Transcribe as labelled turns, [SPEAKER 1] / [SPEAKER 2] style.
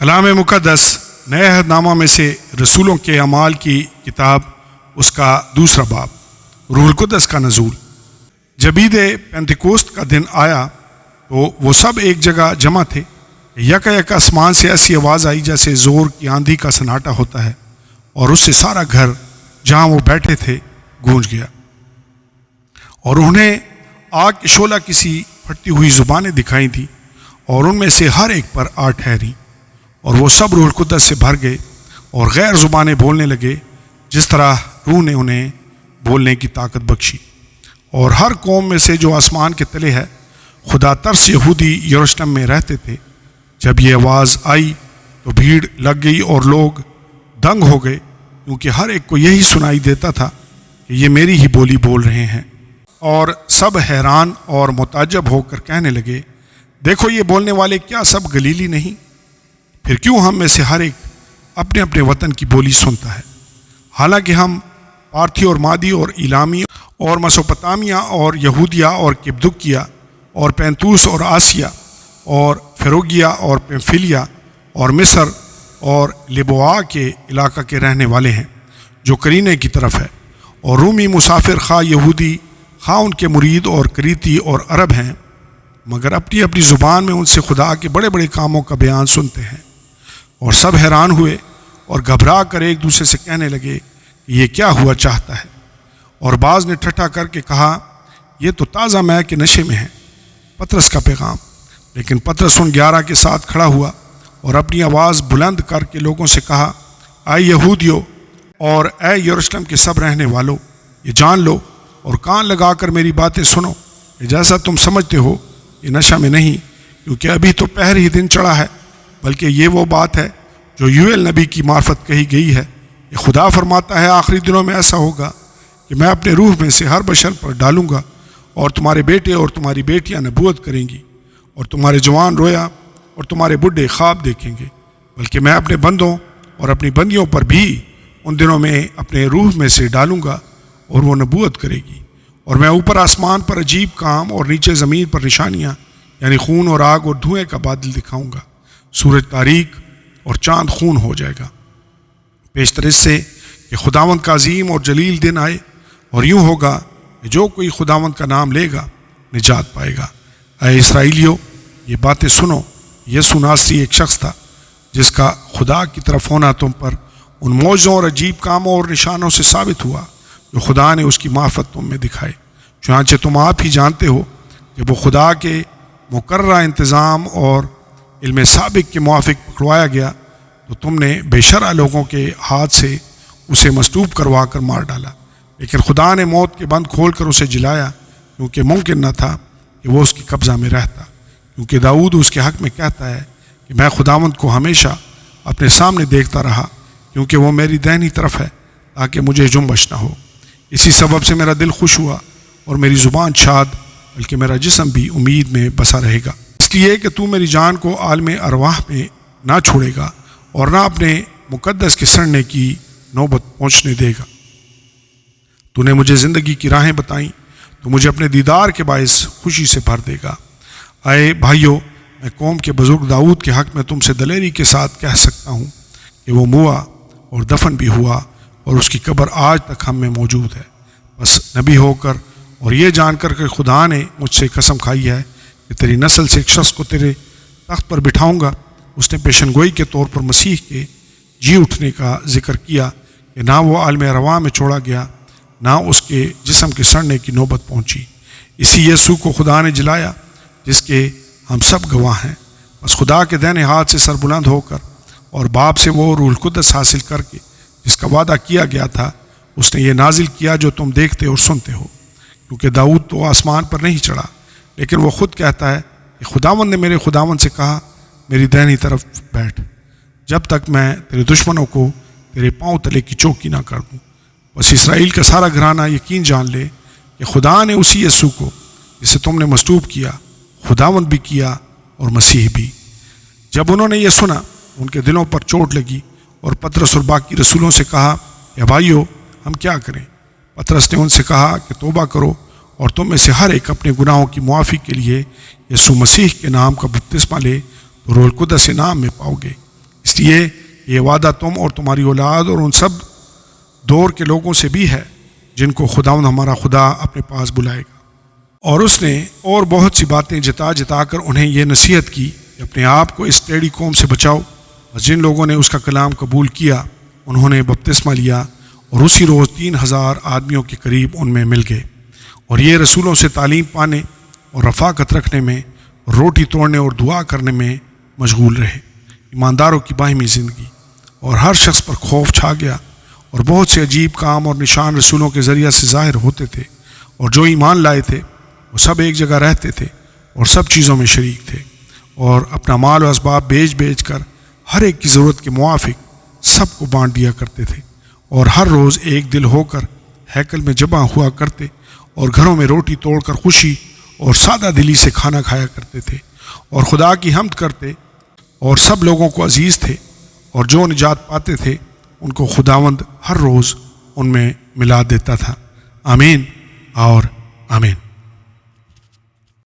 [SPEAKER 1] کلام مقدس نئے عہد نامہ میں سے رسولوں کے اعمال کی کتاب، اس کا دوسرا باب، روح القدس کا نزول۔ جب عید پینتیکوست کا دن آیا تو وہ سب ایک جگہ جمع تھے۔ یک آسمان سے ایسی آواز آئی جیسے زور کی آندھی کا سناٹا ہوتا ہے، اور اس سے سارا گھر جہاں وہ بیٹھے تھے گونج گیا، اور انہیں آگ کی شعلہ کسی پھٹتی ہوئی زبانیں دکھائی تھیں، اور ان میں سے ہر ایک پر آ ٹھہری، اور وہ سب روح القدس سے بھر گئے اور غیر زبانیں بولنے لگے جس طرح روح نے انہیں بولنے کی طاقت بخشی۔ اور ہر قوم میں سے جو آسمان کے تلے ہے، خدا ترس یہودی یروشلم میں رہتے تھے، جب یہ آواز آئی تو بھیڑ لگ گئی اور لوگ دنگ ہو گئے، کیونکہ ہر ایک کو یہی سنائی دیتا تھا کہ یہ میری ہی بولی بول رہے ہیں۔ اور سب حیران اور متعجب ہو کر کہنے لگے، دیکھو یہ بولنے والے کیا سب گلیلی نہیں؟ پھر کیوں ہم میں سے ہر ایک اپنے اپنے وطن کی بولی سنتا ہے؟ حالانکہ ہم پارتھی اور مادی اور ایلامی اور مسوپتامیہ اور یہودیہ اور کپدوکیہ اور پینتوس اور آسیہ اور فروگیا اور پمفیلیا اور مصر اور لبوا کے علاقہ کے رہنے والے ہیں، جو کرینے کی طرف ہے، اور رومی مسافر خواہ یہودی خواہ ان کے مرید اور کریتی اور عرب ہیں، مگر اپنی اپنی زبان میں ان سے خدا کے بڑے بڑے کاموں کا بیان سنتے ہیں۔ اور سب حیران ہوئے اور گھبرا کر ایک دوسرے سے کہنے لگے کہ یہ کیا ہوا چاہتا ہے؟ اور بعض نے ٹھٹھا کر کے کہا، یہ تو تازہ مے کے نشے میں ہے، پطرس کا پیغام۔ لیکن پطرس ان 11 کے ساتھ کھڑا ہوا اور اپنی آواز بلند کر کے لوگوں سے کہا، اے یہودیو اور اے یروشلم کے سب رہنے والو، یہ جان لو اور کان لگا کر میری باتیں سنو کہ جیسا تم سمجھتے ہو یہ نشہ میں نہیں، کیونکہ ابھی تو پہر ہی دن چڑھا ہے، بلکہ یہ وہ بات ہے جو یوئیل نبی کی معرفت کہی گئی ہے۔ یہ خدا فرماتا ہے، آخری دنوں میں ایسا ہوگا کہ میں اپنے روح میں سے ہر بشر پر ڈالوں گا، اور تمہارے بیٹے اور تمہاری بیٹیاں نبوت کریں گی، اور تمہارے جوان رویا اور تمہارے بڈھے خواب دیکھیں گے، بلکہ میں اپنے بندوں اور اپنی بندیوں پر بھی ان دنوں میں اپنے روح میں سے ڈالوں گا، اور وہ نبوت کرے گی۔ اور میں اوپر آسمان پر عجیب کام اور نیچے زمین پر نشانیاں، یعنی خون اور آگ اور دھوئیں کا بادل دکھاؤں گا۔ سورج تاریک اور چاند خون ہو جائے گا، پیشتر اس سے کہ خداوند کا عظیم اور جلیل دن آئے، اور یوں ہوگا کہ جو کوئی خداوند کا نام لے گا نجات پائے گا۔ اے اسرائیلیو، یہ باتیں سنو، یسوع ناصری ایک شخص تھا جس کا خدا کی طرف ہونا تم پر ان معجزوں اور عجیب کاموں اور نشانوں سے ثابت ہوا جو خدا نے اس کی معرفت تم میں دکھائے، چنانچہ تم آپ ہی جانتے ہو کہ وہ خدا کے مقررہ انتظام اور علم سابق کے موافق پکڑوایا گیا، تو تم نے بے شرع لوگوں کے ہاتھ سے اسے مصلوب کروا کر مار ڈالا، لیکن خدا نے موت کے بند کھول کر اسے جلایا، کیونکہ ممکن نہ تھا کہ وہ اس کی قبضہ میں رہتا، کیونکہ داؤد اس کے حق میں کہتا ہے کہ میں خداوند کو ہمیشہ اپنے سامنے دیکھتا رہا، کیونکہ وہ میری دہنی طرف ہے تاکہ مجھے جنبش نہ ہو۔ اسی سبب سے میرا دل خوش ہوا اور میری زبان شاد، بلکہ میرا جسم بھی امید میں بسا رہے گا، اس لیے کہ تو میری جان کو عالم ارواح میں نہ چھوڑے گا اور نہ اپنے مقدس کے سڑنے کی نوبت پہنچنے دے گا۔ تو نے مجھے زندگی کی راہیں بتائیں، تو مجھے اپنے دیدار کے باعث خوشی سے بھر دے گا۔ اے بھائیو، میں قوم کے بزرگ داؤد کے حق میں تم سے دلیری کے ساتھ کہہ سکتا ہوں کہ وہ موا اور دفن بھی ہوا، اور اس کی قبر آج تک ہم میں موجود ہے۔ بس نبی ہو کر اور یہ جان کر کہ خدا نے مجھ سے قسم کھائی ہے کہ تیری نسل سے ایک شخص کو تیرے تخت پر بٹھاؤں گا، اس نے پیشن گوئی کے طور پر مسیح کے جی اٹھنے کا ذکر کیا کہ نہ وہ عالم ارواح میں چھوڑا گیا، نہ اس کے جسم کے سڑنے کی نوبت پہنچی۔ اسی یسوع کو خدا نے جلایا جس کے ہم سب گواہ ہیں۔ بس خدا کے دائنے ہاتھ سے سر بلند ہو کر اور باپ سے وہ روح القدس حاصل کر کے جس کا وعدہ کیا گیا تھا، اس نے یہ نازل کیا جو تم دیکھتے اور سنتے ہو، کیونکہ داؤد تو آسمان پر نہیں چڑھا، لیکن وہ خود کہتا ہے کہ خداوند نے میرے خداوند سے کہا، میری دہنی طرف بیٹھ، جب تک میں تیرے دشمنوں کو تیرے پاؤں تلے کی چوکی نہ کر دوں۔ بس اسرائیل کا سارا گھرانہ یقین جان لے کہ خدا نے اسی یسوع کو جسے تم نے مصلوب کیا، خداوند بھی کیا اور مسیح بھی۔ جب انہوں نے یہ سنا، ان کے دلوں پر چوٹ لگی، اور پطرس اور باقی رسولوں سے کہا کہ بھائیو، ہم کیا کریں؟ پطرس نے ان سے کہا کہ توبہ کرو اور تم میں سے ہر ایک اپنے گناہوں کی معافی کے لیے یسوع مسیح کے نام کا بپتسمہ لے تو روح القدس انعام میں پاؤ گے۔ اس لیے یہ وعدہ تم اور تمہاری اولاد اور ان سب دور کے لوگوں سے بھی ہے جن کو خداوند ہمارا خدا اپنے پاس بلائے گا۔ اور اس نے اور بہت سی باتیں جتا جتا کر انہیں یہ نصیحت کی کہ اپنے آپ کو اس ٹیڑھی قوم سے بچاؤ۔ اور جن لوگوں نے اس کا کلام قبول کیا انہوں نے بپتسمہ لیا، اور اسی روز 3000 آدمیوں کے قریب ان میں مل گئے، اور یہ رسولوں سے تعلیم پانے اور رفاقت رکھنے میں، روٹی توڑنے اور دعا کرنے میں مشغول رہے۔ ایمانداروں کی باہمی زندگی، اور ہر شخص پر خوف چھا گیا، اور بہت سے عجیب کام اور نشان رسولوں کے ذریعہ سے ظاہر ہوتے تھے، اور جو ایمان لائے تھے وہ سب ایک جگہ رہتے تھے اور سب چیزوں میں شریک تھے، اور اپنا مال و اسباب بیچ کر ہر ایک کی ضرورت کے موافق سب کو بانٹ دیا کرتے تھے، اور ہر روز ایک دل ہو کر ہیکل میں جمع ہوا کرتے، اور گھروں میں روٹی توڑ کر خوشی اور سادہ دلی سے کھانا کھایا کرتے تھے، اور خدا کی حمد کرتے، اور سب لوگوں کو عزیز تھے، اور جو نجات پاتے تھے ان کو خداوند ہر روز ان میں ملا دیتا تھا۔ آمین اور آمین۔